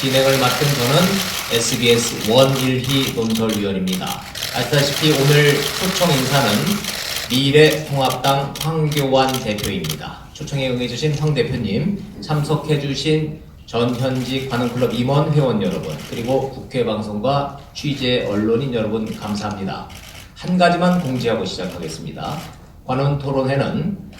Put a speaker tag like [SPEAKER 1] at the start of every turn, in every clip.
[SPEAKER 1] 진행을 맡은 저는 SBS 원일희 논설위원입니다. 아시다시피 오늘 초청 인사는 미래통합당 황교안 대표입니다. 초청에 응해주신 황 대표님, 참석해주신 전현직 관훈클럽 임원 회원 여러분, 그리고 국회방송과 취재 언론인 여러분 감사합니다. 한 가지만 공지하고 시작하겠습니다. 관훈토론회는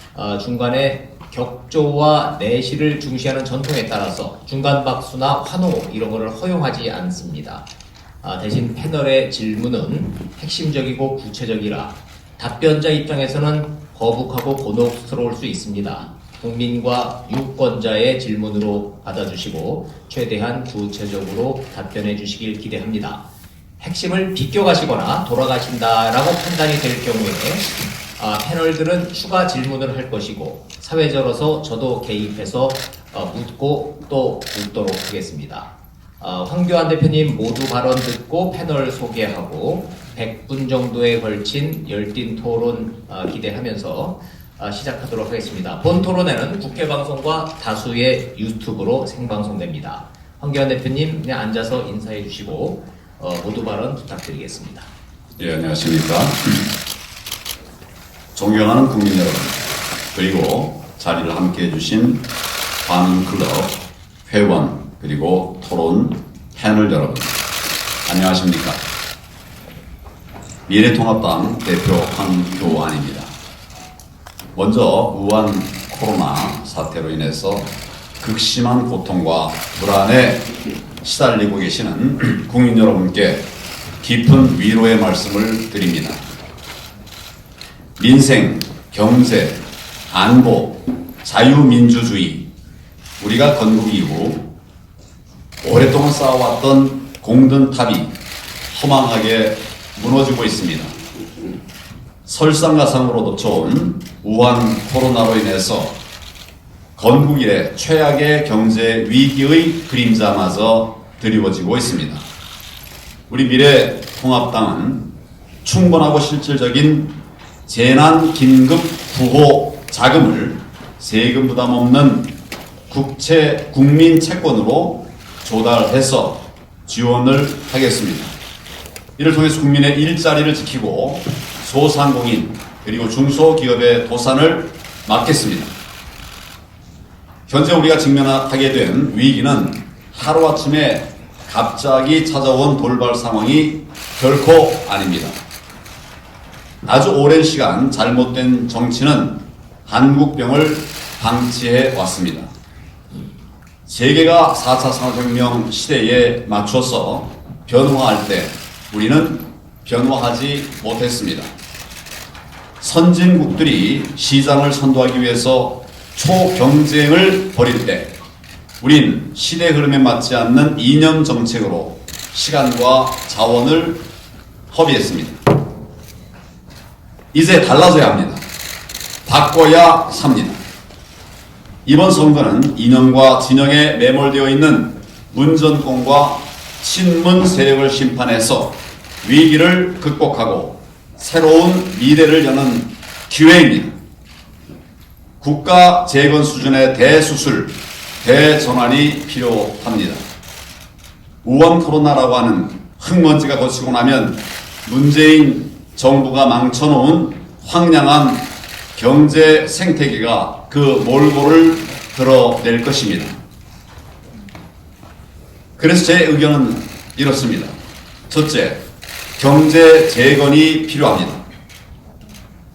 [SPEAKER 1] 중간에 격조와 내실을 중시하는 전통에 따라서 중간 박수나 환호 이런 거를 허용하지 않습니다. 대신 패널의 질문은 핵심적이고 구체적이라 답변자 입장에서는 거북하고 곤혹스러울 수 있습니다. 국민과 유권자의 질문으로 받아주시고 최대한 구체적으로 답변해 주시길 기대합니다. 핵심을 비껴가시거나 돌아가신다라고 판단이 될 경우에 패널들은 추가 질문을 할 것이고 사회자로서 저도 개입해서 묻고 또 묻도록 하겠습니다. 황교안 대표님 모두 발언 듣고 패널 소개하고 100분 정도에 걸친 열띤 토론 기대하면서 시작하도록 하겠습니다. 본 토론회는 국회방송과 다수의 유튜브로 생방송됩니다. 황교안 대표님 그냥 앉아서 인사해 주시고 모두 발언 부탁드리겠습니다.
[SPEAKER 2] 예, 안녕하십니까. 존경하는 국민 여러분, 그리고 자리를 함께 해주신 관훈클럽 회원, 그리고 토론 패널 여러분, 안녕하십니까. 미래통합당 대표 황교안입니다. 먼저 우한 코로나 사태로 인해서 극심한 고통과 불안에 시달리고 계시는 국민 여러분께 깊은 위로의 말씀을 드립니다. 민생, 경제, 안보, 자유민주주의, 우리가 건국 이후 오랫동안 쌓아왔던 공든탑이 허망하게 무너지고 있습니다. 설상가상으로 덮쳐온 우한 코로나로 인해서 건국 이래 최악의 경제 위기의 그림자마저 드리워지고 있습니다. 우리 미래통합당은 충분하고 실질적인 재난 긴급 구호 자금을 세금 부담 없는 국민 채권으로 조달해서 지원을 하겠습니다. 이를 통해서 국민의 일자리를 지키고 소상공인 그리고 중소기업의 도산을 막겠습니다. 현재 우리가 직면하게 된 위기는 하루아침에 갑자기 찾아온 돌발 상황이 결코 아닙니다. 아주 오랜 시간 잘못된 정치는 한국병을 방치해 왔습니다. 세계가 4차 산업혁명 시대에 맞춰서 변화할 때 우리는 변화하지 못했습니다. 선진국들이 시장을 선도하기 위해서 초경쟁을 벌일 때 우린 시대 흐름에 맞지 않는 이념 정책으로 시간과 자원을 허비했습니다. 이제 달라져야 합니다. 바꿔야 삽니다. 이번 선거는 이념과 진영에 매몰되어 있는 문전공과 친문 세력을 심판해서 위기를 극복하고 새로운 미래를 여는 기회입니다. 국가 재건 수준의 대수술, 대전환이 필요합니다. 우한 코로나라고 하는 흙먼지가 거치고 나면 문재인 정부가 망쳐놓은 황량한 경제 생태계가 그 몰골을 드러낼 것입니다. 그래서 제 의견은 이렇습니다. 첫째, 경제 재건이 필요합니다.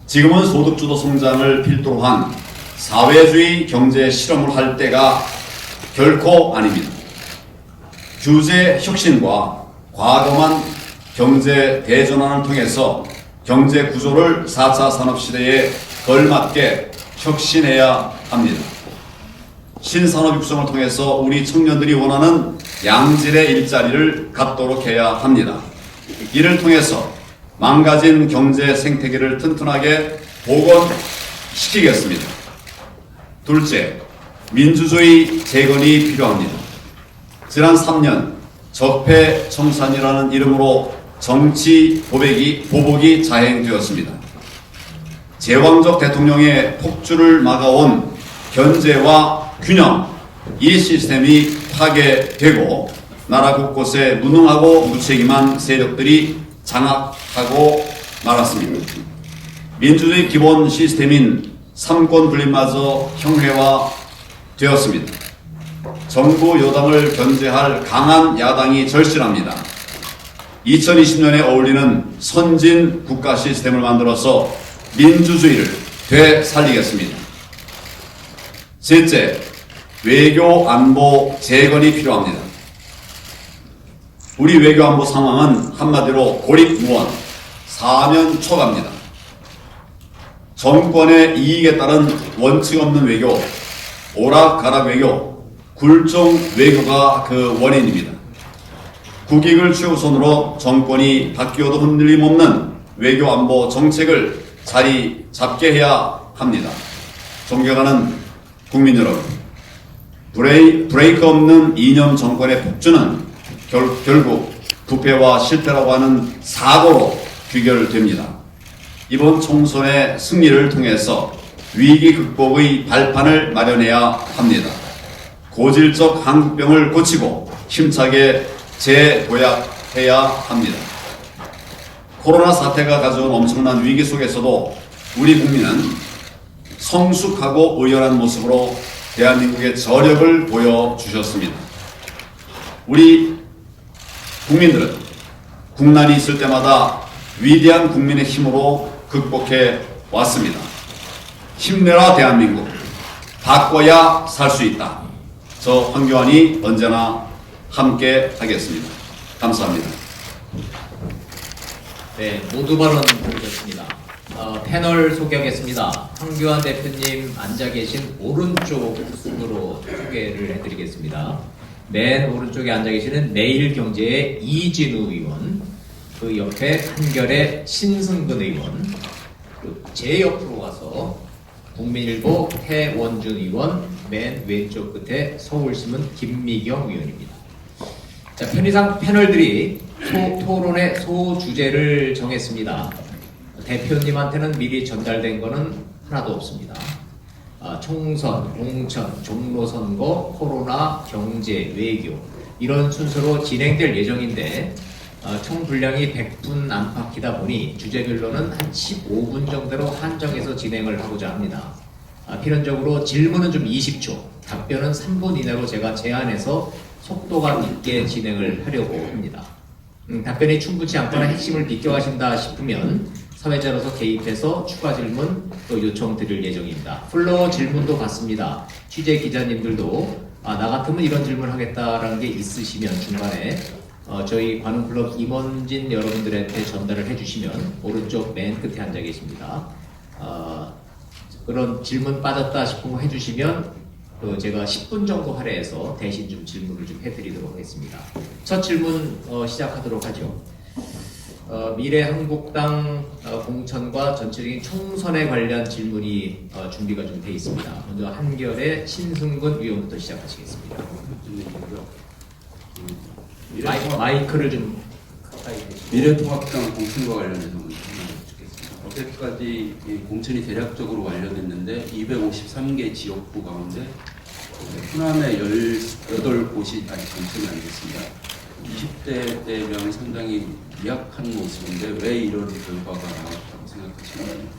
[SPEAKER 2] 지금은 소득주도 성장을 필두로 한 사회주의 경제 실험을 할 때가 결코 아닙니다. 규제 혁신과 과감한 경제 대전환을 통해서 경제 구조를 4차 산업시대에 걸맞게 혁신해야 합니다. 신산업 육성을 통해서 우리 청년들이 원하는 양질의 일자리를 갖도록 해야 합니다. 이를 통해서 망가진 경제 생태계를 튼튼하게 복원시키겠습니다. 둘째, 민주주의 재건이 필요합니다. 지난 3년 적폐청산이라는 이름으로 정치 보복이 자행되었습니다. 제왕적 대통령의 폭주를 막아온 견제와 균형, 이 시스템이 파괴되고 나라 곳곳에 무능하고 무책임한 세력들이 장악하고 말았습니다. 민주주의 기본 시스템인 삼권 분립마저 형해화되었습니다. 정부 여당을 견제할 강한 야당이 절실합니다. 2020년에 어울리는 선진 국가 시스템을 만들어서 민주주의를 되살리겠습니다. 셋째, 외교 안보 재건이 필요합니다. 우리 외교 안보 상황은 한마디로 고립무원, 사면초가입니다. 정권의 이익에 따른 원칙 없는 외교, 오락가락 외교, 굴종 외교가 그 원인입니다. 국익을 최우선으로 정권이 바뀌어도 흔들림 없는 외교 안보 정책을 자리 잡게 해야 합니다. 존경하는 국민 여러분, 브레이크 없는 이념 정권의 폭주는 결국 부패와 실패라고 하는 사고로 귀결됩니다. 이번 총선의 승리를 통해서 위기 극복의 발판을 마련해야 합니다. 고질적 한국병을 고치고 힘차게 재도약해야 합니다. 코로나 사태가 가져온 엄청난 위기 속에서도 우리 국민은 성숙하고 의연한 모습으로 대한민국의 저력을 보여주셨습니다. 우리 국민들은 국난이 있을 때마다 위대한 국민의 힘으로 극복해 왔습니다. 힘내라 대한민국, 바꿔야 살 수 있다. 저 황교안이 언제나 함께 하겠습니다. 감사합니다.
[SPEAKER 1] 네, 모두 발언 들으셨습니다. 패널 소개하겠습니다. 황교안 대표님 앉아 계신 오른쪽으로 소개를 해드리겠습니다. 맨 오른쪽에 앉아 계시는 내일경제의 이진우 의원, 그 옆에 한결의 신승근 의원, 그리고 제 옆으로 와서 국민일보 태원준 의원, 맨 왼쪽 끝에 서울신문 김미경 의원입니다. 자, 편의상 패널들이 토론의 소주제를 정했습니다. 대표님한테는 미리 전달된 것은 하나도 없습니다. 총선, 공천, 종로선거, 코로나, 경제, 외교 이런 순서로 진행될 예정인데 총 분량이 100분 안팎이다 보니 주제별로는 한 15분 정도로 한정해서 진행을 하고자 합니다. 필연적으로 질문은 좀 20초, 답변은 3분 이내로 제가 제안해서 속도감 있게 진행을 하려고 합니다. 답변이 충분치 않거나 핵심을 비껴가신다 싶으면 사회자로서 개입해서 추가 질문 또 요청 드릴 예정입니다. 플로어 질문도 받습니다. 취재 기자님들도 나 같으면 이런 질문 하겠다라는 게 있으시면 중간에 저희 관훈클럽 임원진 여러분들한테 전달을 해주시면 오른쪽 맨 끝에 앉아 계십니다. 그런 질문 빠졌다 싶은 거 해주시면 제가 10분 정도 할애해서 대신 좀 질문을 좀 해드리도록 하겠습니다. 첫 질문 시작하도록 하죠. 미래한국당 공천과 전체적인 총선에 관련 질문이 준비가 좀 돼 있습니다. 먼저 한결의 신승근 의원부터 시작하시겠습니다. 마이크를 좀 가까이 대시고.
[SPEAKER 3] 미래통합당 공천과 관련해서 여쭙겠습니다. 어제까지 공천이 대략적으로 완료됐는데 253개 지역구 가운데 호남의 18곳이 아직 공천이 안 됐습니다. 20대 대명이 상당히 미약한 모습인데 왜 이런 결과가 나왔다고 생각하십니까?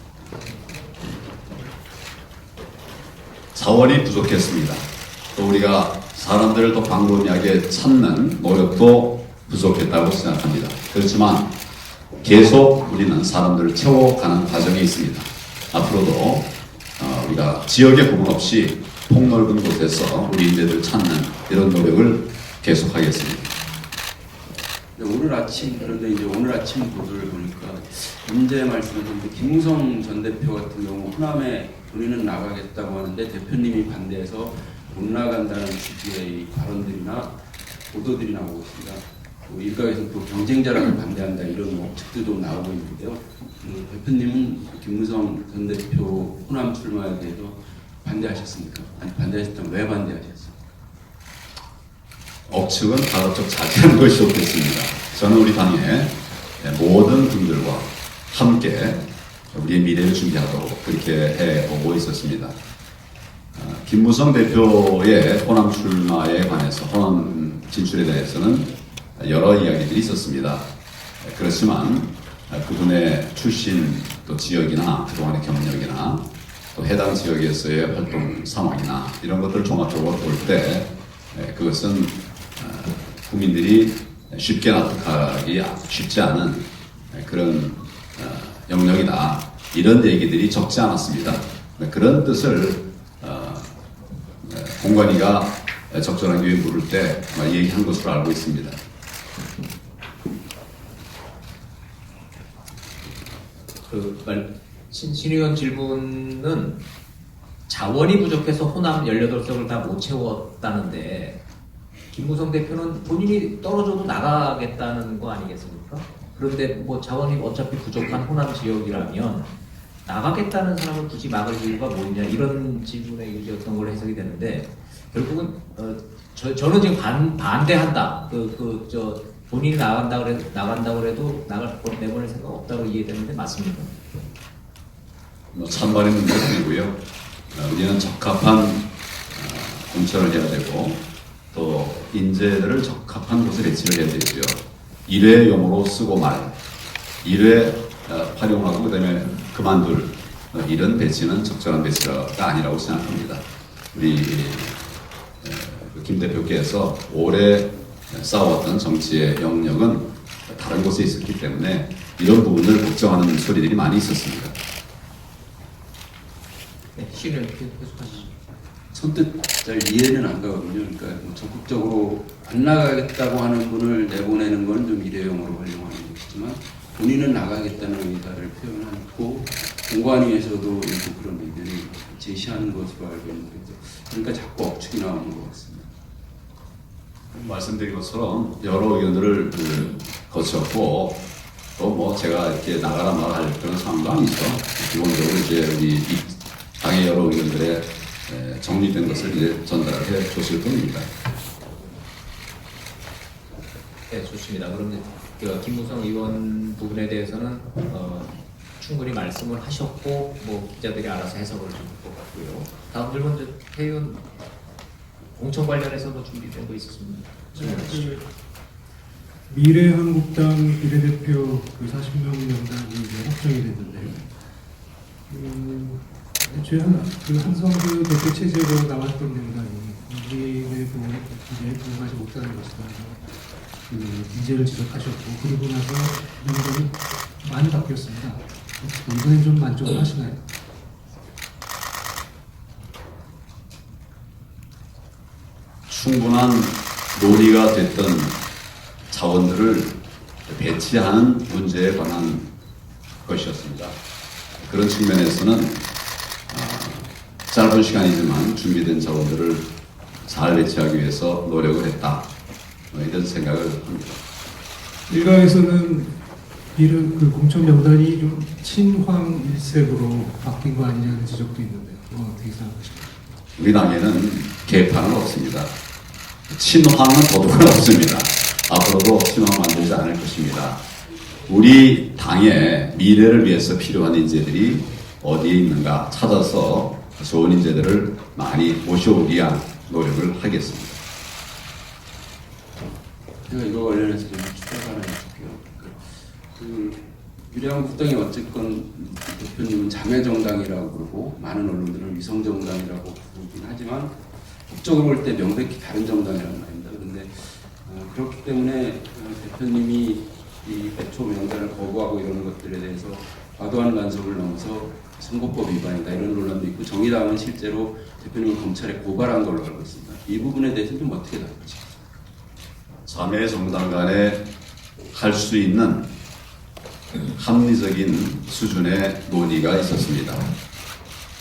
[SPEAKER 2] 자원이 부족했습니다. 또 우리가 사람들을 더 광범위하게 찾는 노력도 부족했다고 생각합니다. 그렇지만 계속 우리는 사람들을 채워가는 과정이 있습니다. 앞으로도 우리가 지역의 구분 없이 폭넓은 곳에서 우리 인재들을 찾는 이런 노력을 계속하겠습니다.
[SPEAKER 3] 오늘 아침 보도를 보니까 문제 말씀하셨는데 김무성 전 대표 같은 경우 호남에 본인은 나가겠다고 하는데 대표님이 반대해서 못 나간다는 취지의 발언들이나 보도들이 나오고 있습니다. 일각에서는 또 경쟁자라고 반대한다 이런臆測도 나오고 있는데요. 대표님은 김무성 전 대표 호남 출마에 대해서 반대하셨습니까? 아니 반대하셨다면 왜 반대하셨습니까?
[SPEAKER 2] 억측은 가급적 자제하는 것이 좋겠습니다. 저는 우리 당의 모든 분들과 함께 우리의 미래를 준비하도록 그렇게 해오고 있었습니다. 김무성 대표의 호남 출마에 관해서 호남 진출에 대해서는 여러 이야기들이 있었습니다. 그렇지만 그분의 출신 또 지역이나 그동안의 경력이나 또 해당 지역에서의 활동 상황이나 이런 것들을 종합적으로 볼 때 그것은 국민들이 쉽게 납득하기 쉽지 않은 그런 영역이다. 이런 얘기들이 적지 않았습니다. 그런 뜻을 공관위가 적절한 기회에 물을 때 얘기한 것으로 알고 있습니다.
[SPEAKER 1] 신 의원 질문은 자원이 부족해서 호남 18석을 다 못 채웠다는데 김무성 대표는 본인이 떨어져도 나가겠다는 거 아니겠습니까? 그런데 뭐 자원이 어차피 부족한 호남 지역이라면 나가겠다는 사람을 굳이 막을 이유가 뭐냐 이런 질문의 의지였던 걸로 해석이 되는데 결국은 저는 지금 반대한다. 본인이 나간다고 해도 내보낼 생각 없다고 이해되는데 맞습니까?
[SPEAKER 2] 찬반의 문제가 아니고요. 우리는 적합한 공천을 해야 되고 또 인재들을 적합한 곳에 배치를 해야 되고요. 일회용으로 쓰고 말, 일회 활용하고 그다음에 그만둘 이런 배치는 적절한 배치가 아니라고 생각합니다. 우리 김 대표께서 오래 싸웠던 정치의 영역은 다른 곳에 있었기 때문에 이런 부분을 걱정하는 소리들이 많이 있었습니다.
[SPEAKER 1] 네, 신을 계속하시죠.
[SPEAKER 3] 선뜻 잘 이해는 안 가거든요. 그러니까 뭐 적극적으로 안 나가겠다고 하는 분을 내보내는 건 좀 일회용으로 활용하는 것이지만 본인은 나가겠다는 의사를 표현하고 공관위에서도 일부 그런 의견을 제시하는 것으로 알고 있는데 그러니까 자꾸 억측이 나오는 것 같습니다.
[SPEAKER 2] 말씀드린 것처럼 여러 의견들을 거쳤고 또 뭐 제가 이렇게 나가라 말할 그런 상황도 아니죠. 기본적으로 이제 우리 당의 여러 의견들에 정리된 것을 이제 전달해 줬을 뿐입니다.
[SPEAKER 1] 네, 좋습니다. 그럼 김무성 의원 부분에 대해서는 충분히 말씀을 하셨고 뭐 기자들이 알아서 해석을 줄 것 같고요. 다음 질문 회의원 공천 관련해서도 준비된 거 있었습니다.
[SPEAKER 4] 미래한국당 비례대표 40명 명단이 이제 확정이 됐는데 애초에 한성규 대표 체제로 나왔던 명단이 국민의 보호에 부응하지 못하는 것이다. 문제를 지적하셨고 그리고 나서 명단이 많이 바뀌었습니다. 이번엔 좀 만족을 하시나요?
[SPEAKER 2] 충분한 논의가 됐던 자원들을 배치하는 문제에 관한 것이었습니다. 그런 측면에서는 짧은 시간이지만 준비된 자원들을 잘 배치하기 위해서 노력을 했다. 이런 생각을 합니다.
[SPEAKER 4] 일각에서는 그 공천 명단이 좀 친황 일색으로 바뀐 거 아니냐는 지적도 있는데 어떻게 생각하십니까?
[SPEAKER 2] 우리 당에는 개파는 없습니다. 친황은 도둑은 없습니다. 앞으로도 친황 만들지 않을 것입니다. 우리 당의 미래를 위해서 필요한 인재들이 어디에 있는가 찾아서 좋은 인재들을 많이 모셔오기 위한 노력을 하겠습니다.
[SPEAKER 3] 제가 이거 관련해서 좀 추가 하나 해줄게요. 미래한국당이 어쨌건 대표님은 자매정당이라고 그러고 많은 언론들은 위성정당이라고 부르긴 하지만 법적으로 볼 때 명백히 다른 정당이라는 말입니다. 그런데 그렇기 때문에 대표님이 이 애초 명단을 거부하고 이러는 것들에 대해서 과도한 간섭을 넘어서 선거법 위반이다 이런 논란도 있고 정의당은 실제로 대표님을 검찰에 고발한 걸로 알고 있습니다. 이 부분에 대해서는 좀 어떻게 답하십니까?
[SPEAKER 2] 자매 정당 간에 할 수 있는 합리적인 수준의 논의가 있었습니다.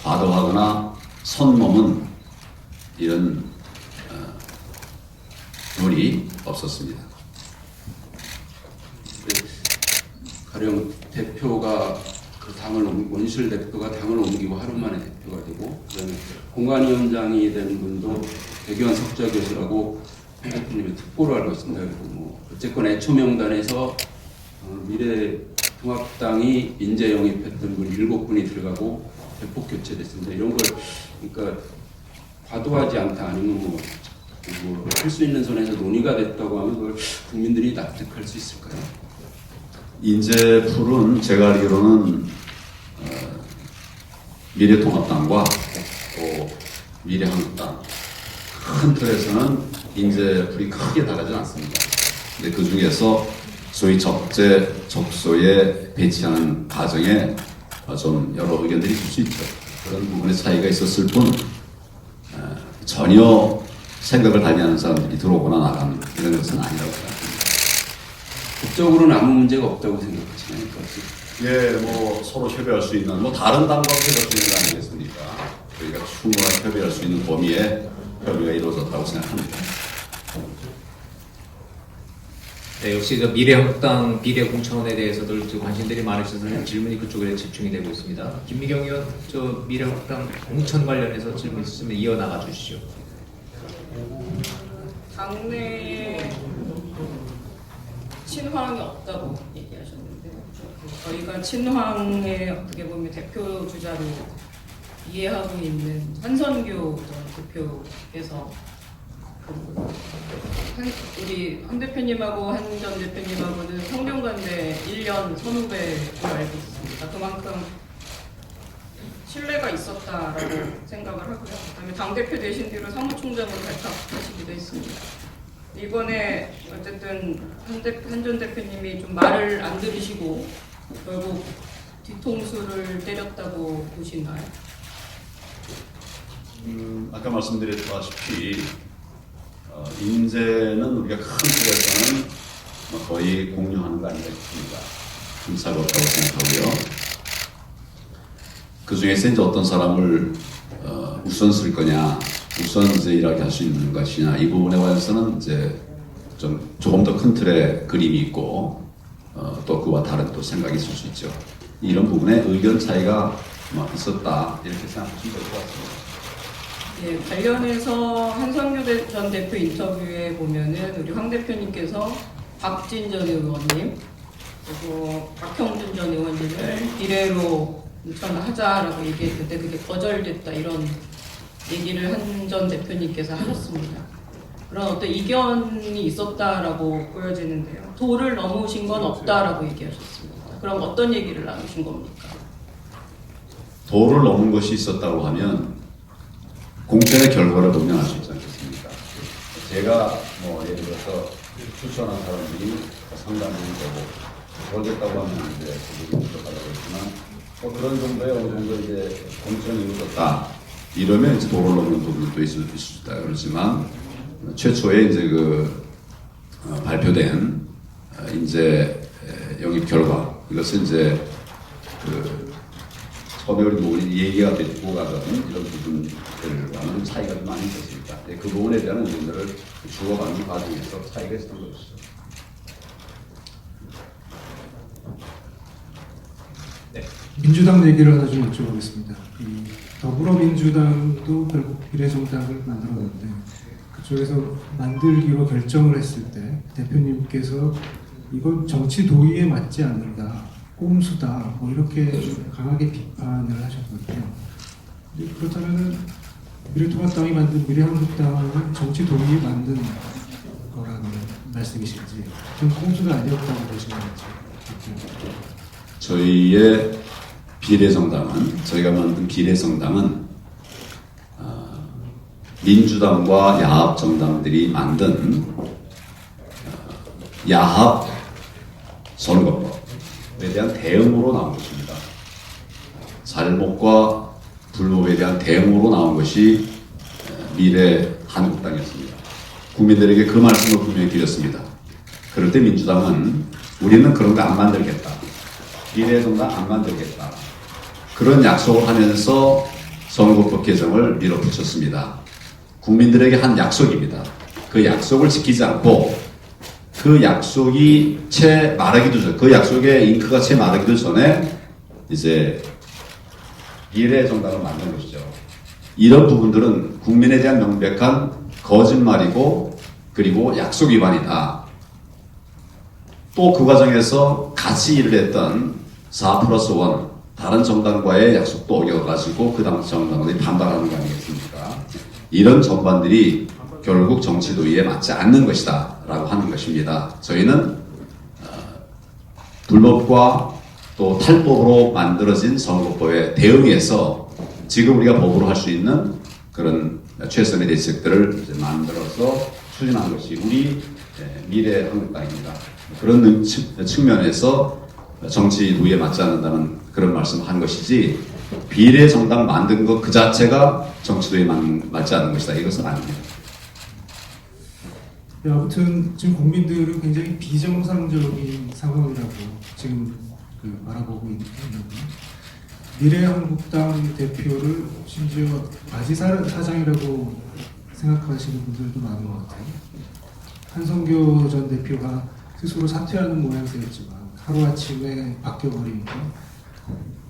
[SPEAKER 2] 과도하거나 선 넘은 이런 논의 없었습니다.
[SPEAKER 3] 가령 대표가 그 당을 원실 대표가 당을 옮기고 하루 만에 대표가 되고 그다음에 공관위원장이 된 분도 백의원 석좌 교수라고 대표님의 특보로 알고 있습니다. 그리고 뭐 어쨌건 애초 명단에서 미래통합당이 인재 영입했던 분 7분이 들어가고 대폭 교체됐습니다. 이런 걸 그러니까 과도하지 않다 아니면 뭐 할 수 있는 선에서 논의가 됐다고 하면 그걸 국민들이 납득할 수 있을까요?
[SPEAKER 2] 인재풀은 제가 알기로는 미래통합당과 또 미래한국당 큰 틀에서는 인재풀이 크게 다르지 않습니다. 근데 그 중에서 소위 적재적소에 배치하는 과정에 좀 여러 의견들이 있을 수 있죠. 그런 부분의 차이가 있었을 뿐 전혀 생각을 달리하는 사람들이 들어오거나 나가는 이런 것은 아니라고 생각합니다.
[SPEAKER 3] 법적으로는 아무 문제가 없다고 생각하시나요?
[SPEAKER 2] 예, 뭐 서로 협의할 수 있는 뭐 다른 당과 협의할 수 있는 거 아니겠습니까? 저희가 충분하게 협의할 수 있는 범위에 협의가 이루어졌다고 생각합니다.
[SPEAKER 1] 네, 역시 저 미래한국당 비례공천에 대해서도 좀 관심들이 많으셔서 질문이 그쪽에 집중이 되고 있습니다. 김미경 의원, 저 미래한국당 공천 관련해서 질문 있으면 이어나가 주시죠.
[SPEAKER 5] 당내에 친황이 없다고 얘기하셨는데 저희가 친황의 어떻게 보면 대표 주자로 이해하고 있는 한선교 전 대표께서 우리 한 대표님하고 한 전 대표님하고는 성균관대 1년 선후배로 알고 있습니다. 그만큼 신뢰가 있었다라고 생각을 하고요. 그다음에 당대표 되신 뒤로 사무총장으로 발탁하시기도 했습니다. 이번에 어쨌든 한 전 대표님이 좀 말을 안 들으시고 결국 뒤통수를 때렸다고 보시나요?
[SPEAKER 2] 아까 말씀드렸다시피 인재는 우리가 큰 틀에서는 거의 공유하는 거 아닌가 싶습니다. 흠사가 없다고 생각하고요. 그 중에서 이제 어떤 사람을 우선 쓸 거냐, 우선 이제 일하게 할 수 있는 것이냐, 이 부분에 관해서는 이제 좀 조금 더 큰 틀의 그림이 있고 또 그와 다른 또 생각이 있을 수 있죠. 이런 부분에 의견 차이가 있었다 이렇게 생각하시면 될 것 같습니다.
[SPEAKER 5] 예, 관련해서 한성규 전 대표 인터뷰에 보면은 우리 황 대표님께서 박진 전 의원님 그리고 박형준 전 의원님을 비례로 인천하자라고 얘기했는데 그게 거절됐다 이런 얘기를 한 전 대표님께서 하셨습니다. 그런 어떤 이견이 있었다라고 보여지는데요. 도를 넘으신 건 없다라고 얘기하셨습니다. 그럼 어떤 얘기를 나누신 겁니까?
[SPEAKER 2] 도를 넘은 것이 있었다고 하면 공천의 결과를 보면 알 수 있지 않겠습니까? 제가 뭐 예를 들어서 추천한 사람들이 상당히 되고 그러겠다고 하면 이제 그들이 부족하다고 했지만 그런 정도의 어느 정도 이제 공천이 이루어졌다 이러면 이제 도를 넘는 부분도 있을 수 있다 그렇지만 최초에 이제 그 발표된 이제 영입 결과 이것은 이제 그 처음에 우리 얘기가 되고 가던 이런 부분들과는 차이가 좀 많이 있었습니다. 그 부분에 대한 의견들을 주고받는 과정에서 차이가 있었던 것이죠.
[SPEAKER 1] 네.
[SPEAKER 4] 민주당 얘기를 하나 좀 여쭤보겠습니다. 이 더불어민주당도 결국 비례정당을 만들었는데 그쪽에서 만들기로 결정을 했을 때 대표님께서 이건 정치 도의에 맞지 않는다. 꼼수다. 뭐 이렇게 강하게 비판을 하셨거든요. 그렇다면은 미래통합당이 만든 미래한국당은 정치 도의에 만든 거라는 말씀이신지 좀 꼼수가 아니었다고 보시는 건지.
[SPEAKER 2] 저희의 비례정당은 저희가 만든 비례정당은 민주당과 야합 정당들이 만든 야합 선거법에 대한 대응으로 나온 것입니다. 잘못과 불법에 대한 대응으로 나온 것이 미래 한국당이었습니다. 국민들에게 그 말씀을 분명히 드렸습니다. 그럴 때 민주당은 우리는 그런 거 안 만들겠다. 비례정당 안 만들겠다. 그런 약속을 하면서 선거법 개정을 밀어붙였습니다. 국민들에게 한 약속입니다. 그 약속을 지키지 않고 그 약속이 채 마르기도 전, 그 약속의 잉크가 채 마르기도 전에 이제 비례정당을 만든 것이죠. 이런 부분들은 국민에 대한 명백한 거짓말이고 그리고 약속 위반이다. 또 그 과정에서 같이 일을 했던 4+1 다른 정당과의 약속도 어겨가지고 그 당시 정당들이 반발하는 거 아니겠습니까? 이런 전반들이 결국 정치 도의에 맞지 않는 것이다 라고 하는 것입니다. 저희는 불법과 또 탈법으로 만들어진 선거법에 대응해서 지금 우리가 법으로 할 수 있는 그런 최선의 대책들을 이제 만들어서 추진한 것이 우리 미래 한국당입니다. 그런 측면에서 정치 도의에 맞지 않는다는 그런 말씀을 한 것이지 비례 정당 만든 것 그 자체가 정치 도의에 맞지 않는 것이다. 이것은 아닙니다.
[SPEAKER 4] 네, 아무튼 지금 국민들은 굉장히 비정상적인 상황이라고 지금 바라보고 있는 거예요. 미래한국당 대표를 심지어 바지 사장이라고 생각하시는 분들도 많은 것 같아요. 한성교 전 대표가 스스로 사퇴하는 모양새였지만 하루아침에 바뀌어버리니까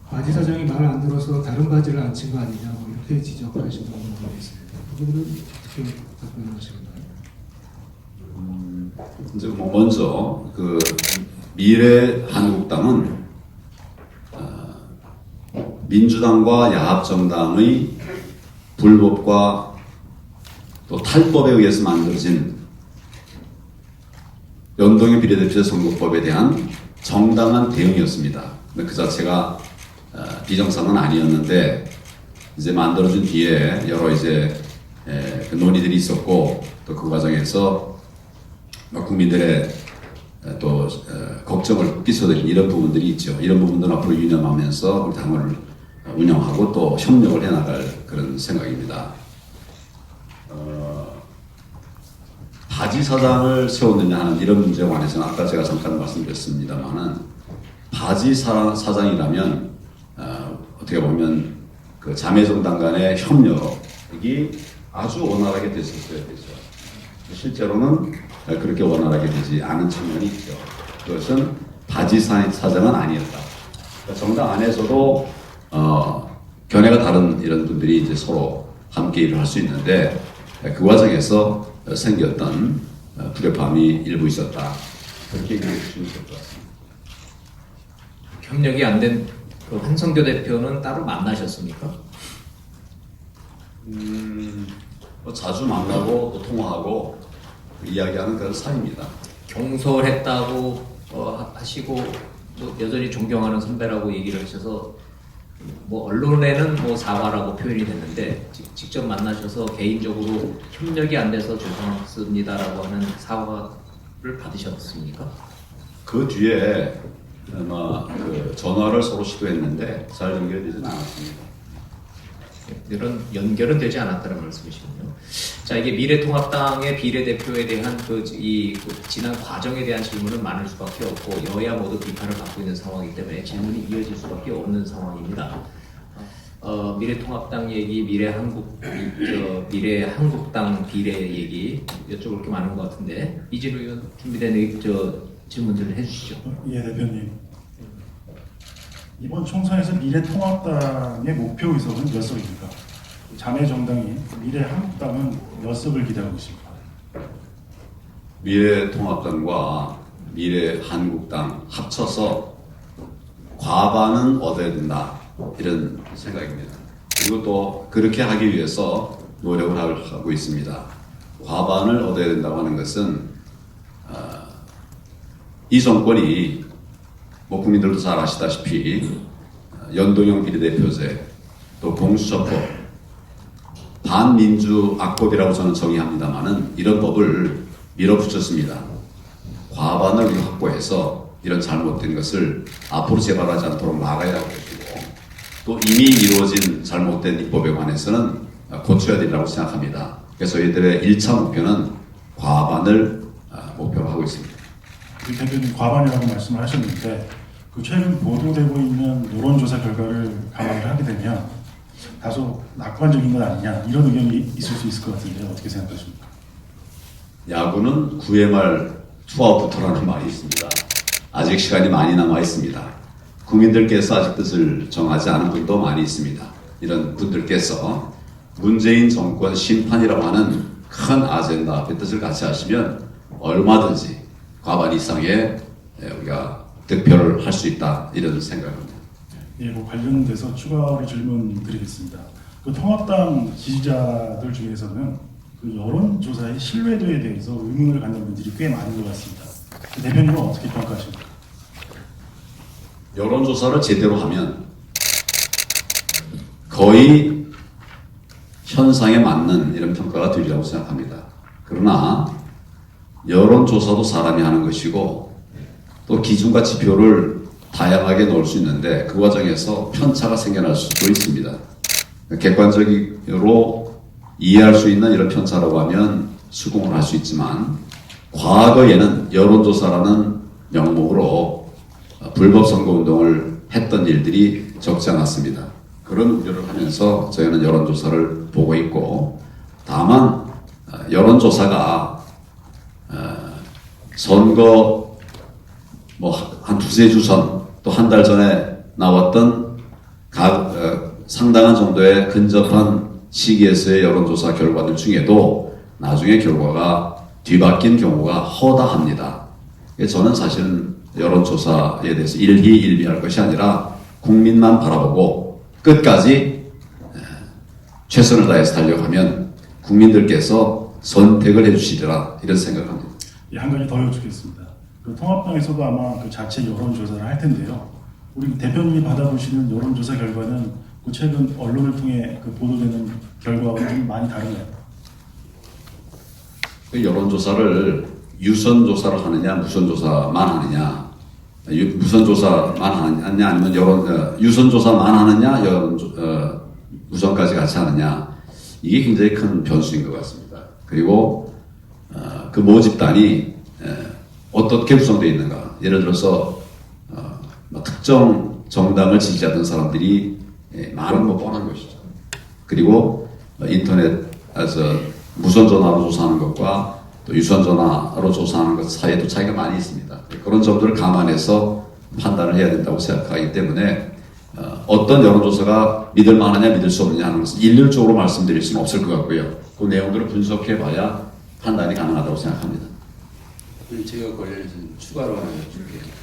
[SPEAKER 4] 바지 사장이 말을 안 들어서 다른 바지를 안 친 거 아니냐 뭐 이렇게 지적하시는 분들이 있습니다. 그 부분은 어떻게 답변하시나요?
[SPEAKER 2] 이제 뭐 먼저 그 미래 한국당은 민주당과 야합정당의 불법과 또 탈법에 의해서 만들어진 연동형 비례대표 선거법에 대한 정당한 대응이었습니다. 그 자체가 비정상은 아니었는데 이제 만들어진 뒤에 여러 이제 그 논의들이 있었고 또 그 과정에서 국민들의 또 걱정을 끼쳐드린 이런 부분들이 있죠. 이런 부분들은 앞으로 유념하면서 우리 당을 운영하고 또 협력을 해나갈 그런 생각입니다. 바지 사장을 세웠느냐 하는 이런 문제에 관해서는 아까 제가 잠깐 말씀드렸습니다만은 바지 사장이라면 어떻게 보면 그 자매정당 간의 협력이 아주 원활하게 됐었어야 되죠. 실제로는 그렇게 원활하게 되지 않은 측면이 있죠. 그것은 바지 사장은 아니었다. 그러니까 정당 안에서도 견해가 다른 이런 분들이 이제 서로 함께 일을 할 수 있는데 그 과정에서 생겼던 불협화음이 일부 있었다. 그렇게 얘기해 주시면 될 것 같습니다.
[SPEAKER 1] 협력이 안 된 그 한성교 대표는 따로 만나셨습니까?
[SPEAKER 2] 뭐 자주 만나고 또 통화하고 이야기하는 그런 사이입니다.
[SPEAKER 1] 경솔했다고 하시고 또 여전히 존경하는 선배라고 얘기를 하셔서 뭐 언론에는 뭐 사과라고 표현이 됐는데 직접 만나셔서 개인적으로 협력이 안 돼서 죄송합니다라고 하는 사과를 받으셨습니까?
[SPEAKER 2] 그 뒤에 아마 그 전화를 서로 시도했는데 잘 연결되지는 않았습니다.
[SPEAKER 1] 이런 연결은 되지 않았다는 말씀이시군요. 자, 이게 미래통합당의 비례대표에 대한 그 지난 과정에 대한 질문은 많을 수밖에 없고 여야 모두 비판을 받고 있는 상황이기 때문에 질문이 이어질 수밖에 없는 상황입니다. 미래통합당 얘기, 미래한국당 비례 얘기 여쭤볼 게 많은 것 같은데 이진우 의원 준비된 질문들을 해주시죠.
[SPEAKER 6] 예, 대표님. 이번 총선에서 미래통합당의 목표 의석은 몇 석입니까? 자매정당인 미래한국당은 몇 석을 기대하고 있습니까?
[SPEAKER 2] 미래통합당과 미래한국당 합쳐서 과반은 얻어야 된다 이런 생각입니다. 그리고 또 그렇게 하기 위해서 노력을 하고 있습니다. 과반을 얻어야 된다고 하는 것은 이 정권이 뭐 국민들도 잘 아시다시피 연동형 비례대표제 또 공수처법 반민주 악법이라고 저는 정의합니다만은 이런 법을 밀어붙였습니다. 과반을 우리가 확보해서 이런 잘못된 것을 앞으로 재발하지 않도록 막아야 하고 또 이미 이루어진 잘못된 입법에 관해서는 고쳐야 된다고 생각합니다. 그래서 저희들의 1차 목표는 과반을 목표로 하고 있습니다.
[SPEAKER 6] 우리 대표님 과반이라고 말씀을 하셨는데 그 최근 보도되고 있는 여론조사 결과를 감안을 하게 되면 다소 낙관적인 건 아니냐 이런 의견이 있을 수 있을 것 같은데 어떻게 생각하십니까?
[SPEAKER 2] 야구는 9회 말 투아웃부터라는 말이 있습니다. 아직 시간이 많이 남아 있습니다. 국민들께서 아직 뜻을 정하지 않은 분도 많이 있습니다. 이런 분들께서 문재인 정권 심판이라고 하는 큰 아젠다 앞에 뜻을 같이 하시면 얼마든지 과반 이상의 우리가 득표를 할 수 있다 이런 생각입니다.
[SPEAKER 6] 예, 뭐 관련돼서 추가로 질문 드리겠습니다. 그 통합당 지지자들 중에서는 그 여론조사의 신뢰도에 대해서 의문을 갖는 분들이 꽤 많은 것 같습니다. 그 대표님은 어떻게 평가하십니까?
[SPEAKER 2] 여론조사를 제대로 하면 거의 현상에 맞는 이런 평가가 되리라고 생각합니다. 그러나 여론조사도 사람이 하는 것이고 또 기준과 지표를 다양하게 넣을 수 있는데 그 과정에서 편차가 생겨날 수도 있습니다. 객관적으로 이해할 수 있는 이런 편차라고 하면 수긍을 할 수 있지만 과거에는 여론조사라는 명목으로 불법 선거운동을 했던 일들이 적지 않았습니다. 그런 우려를 하면서 저희는 여론조사를 보고 있고 다만 여론조사가 선거 한 두세 주 전 또 한 달 전에 나왔던 상당한 정도의 근접한 시기에서의 여론조사 결과들 중에도 나중에 결과가 뒤바뀐 경우가 허다합니다. 저는 사실은 여론조사에 대해서 일희일비할 것이 아니라 국민만 바라보고 끝까지 최선을 다해서 달려가면 국민들께서 선택을 해주시리라 이런 생각합니다.
[SPEAKER 6] 예, 한 가지 더 여쭙겠습니다. 그 통합당에서도 아마 그 자체 여론조사를 할 텐데요. 우리 대표님이 받아보시는 여론조사 결과는 그 최근 언론을 통해 그 보도되는 결과와 좀 많이 다른가요?
[SPEAKER 2] 그 여론조사를 유선조사를 하느냐 무선조사만 하느냐 무선조사만 하느냐 아니면 유선조사만 하느냐 무선까지 같이 하느냐 이게 굉장히 큰 변수인 것 같습니다. 그리고 그 모집단이 어떻게 구성되어 있는가 예를 들어서 특정 정당을 지지하던 사람들이 많은 거 뻔한 것이죠. 그리고 인터넷에서 무선전화로 조사하는 것과 또 유선전화로 조사하는 것 사이에도 차이가 많이 있습니다. 그런 점들을 감안해서 판단을 해야 된다고 생각하기 때문에 어떤 여론조사가 믿을 만하냐 믿을 수 없느냐 하는 것은 일률적으로 말씀드릴 수는 없을 것 같고요. 그 내용들을 분석해 봐야 판단이 가능하다고 생각합니다.
[SPEAKER 3] 제가 관련해서 추가로 하나 여쭐게요.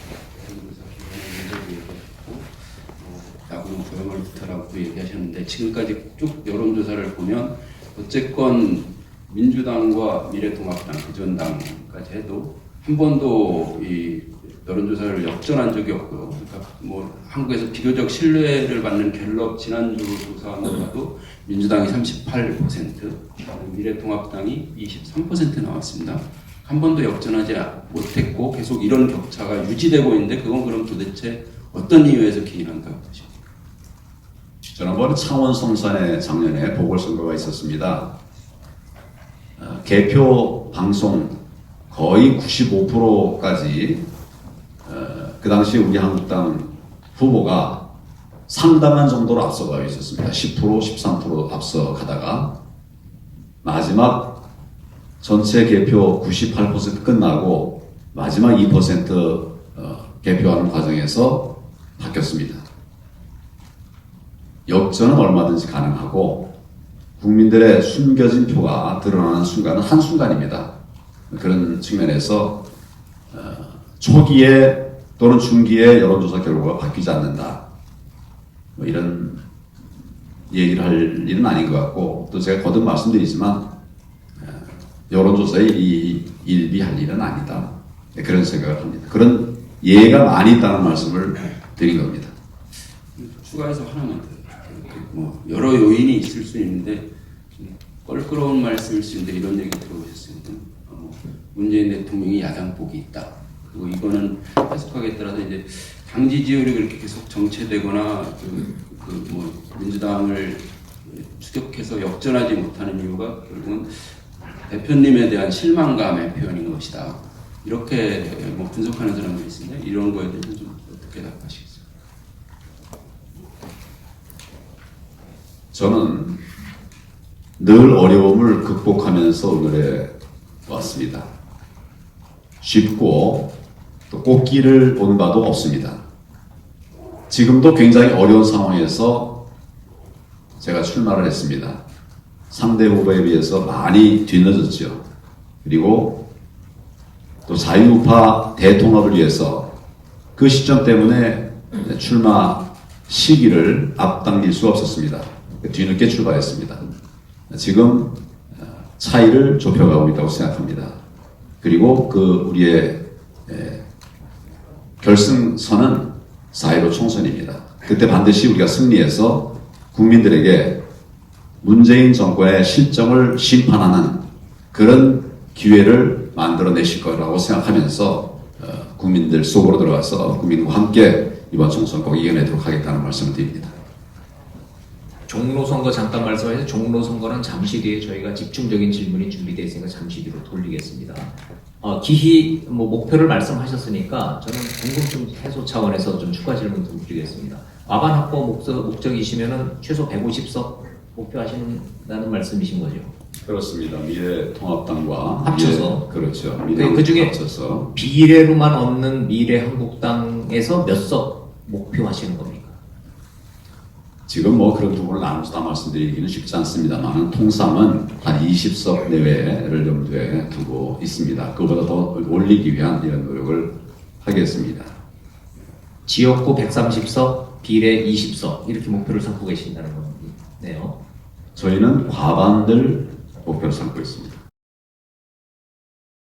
[SPEAKER 3] 야구는 조용을 부탁하고 얘기하셨는데 지금까지 쭉 여론조사를 보면 어쨌건 민주당과 미래통합당, 그전당까지 해도 한 번도 이 여론조사를 역전한 적이 없고요. 그러니까 한국에서 비교적 신뢰를 받는 갤럽 지난주 조사만 봐도 민주당이 38%, 미래통합당이 23% 나왔습니다. 한 번도 역전하지 못했고 계속 이런 격차가 유지되고 있는데 그건 그럼 도대체 어떤 이유에서 기인한다고 보십니까?
[SPEAKER 2] 지난번에 창원 성산에 작년에 보궐선거가 있었습니다. 개표 방송 거의 95%까지 그 당시 우리 한국당 후보가 상당한 정도로 앞서가 있었습니다. 10%, 13% 앞서가다가 마지막 전체 개표 98% 끝나고 마지막 2% 개표하는 과정에서 바뀌었습니다. 역전은 얼마든지 가능하고 국민들의 숨겨진 표가 드러나는 순간은 한순간입니다. 그런 측면에서 초기에 또는 중기에 여론조사 결과가 바뀌지 않는다. 이런 얘기를 할 일은 아닌 것 같고 또 제가 거듭 말씀드리지만 여론조사에 일비할 일은 아니다. 그런 생각을 합니다. 그런 예가 많이 있다는 말씀을 드린 겁니다.
[SPEAKER 3] 추가해서 하나만 더. 여러 요인이 있을 수 있는데 껄끄러운 말씀일 수 있는데 이런 얘기 들어보셨습니다. 문재인 대통령이 야당복이 있다. 그리고 이거는 해석하기에 따라서 이제 당 지지율이 그렇게 계속 정체되거나 민주당을 추격해서 역전하지 못하는 이유가 결국은 대표님에 대한 실망감의 표현인 것이다. 이렇게 분석하는 사람들이 있습니다. 이런 거에 대해서 좀 어떻게 답하시겠어요?
[SPEAKER 2] 저는 늘 어려움을 극복하면서 오늘에 왔습니다. 쉽고 또 꽃길을 온 바도 없습니다. 지금도 굉장히 어려운 상황에서 제가 출마를 했습니다. 상대 후보에 비해서 많이 뒤늦었죠. 그리고 또 자유우파 대통합을 위해서 그 시점 때문에 출마 시기를 앞당길 수 없었습니다. 뒤늦게 출발했습니다. 지금 차이를 좁혀가고 있다고 생각합니다. 그리고 그 우리의 결승선은 4.15 총선입니다. 그때 반드시 우리가 승리해서 국민들에게 문재인 정권의 실정을 심판하는 그런 기회를 만들어내실 거라고 생각하면서 국민들 속으로 들어가서 국민과 함께 이번 총선 꼭 이겨내도록 하겠다는 말씀을 드립니다.
[SPEAKER 1] 종로 선거 잠깐 말씀하셔서 종로 선거는 잠시 뒤에 저희가 집중적인 질문이 준비되어 있으니까 잠시 뒤로 돌리겠습니다. 기희 목표를 말씀하셨으니까 저는 궁금증 해소 차원에서 좀 추가 질문 좀 드리겠습니다. 과반 확보 목적이시면은 최소 150석 목표하신다는 말씀이신 거죠?
[SPEAKER 2] 그렇습니다. 미래통합당과
[SPEAKER 1] 합쳐서?
[SPEAKER 2] 그렇죠.
[SPEAKER 1] 그 중에
[SPEAKER 2] 합쳐서
[SPEAKER 1] 비례로만 얻는 미래한국당에서 몇 석 목표하시는 겁니까?
[SPEAKER 2] 지금 뭐 그런 부분을 나눠서 다 말씀드리기는 쉽지 않습니다만 통상은 한 20석 내외를 염두에 두고 있습니다. 그보다 더 올리기 위한 이런 노력을 하겠습니다.
[SPEAKER 1] 지역구 130석, 비례 20석 이렇게 목표를 삼고 계신다는 거네요.
[SPEAKER 2] 저희는 과반을 목표로 삼고 있습니다.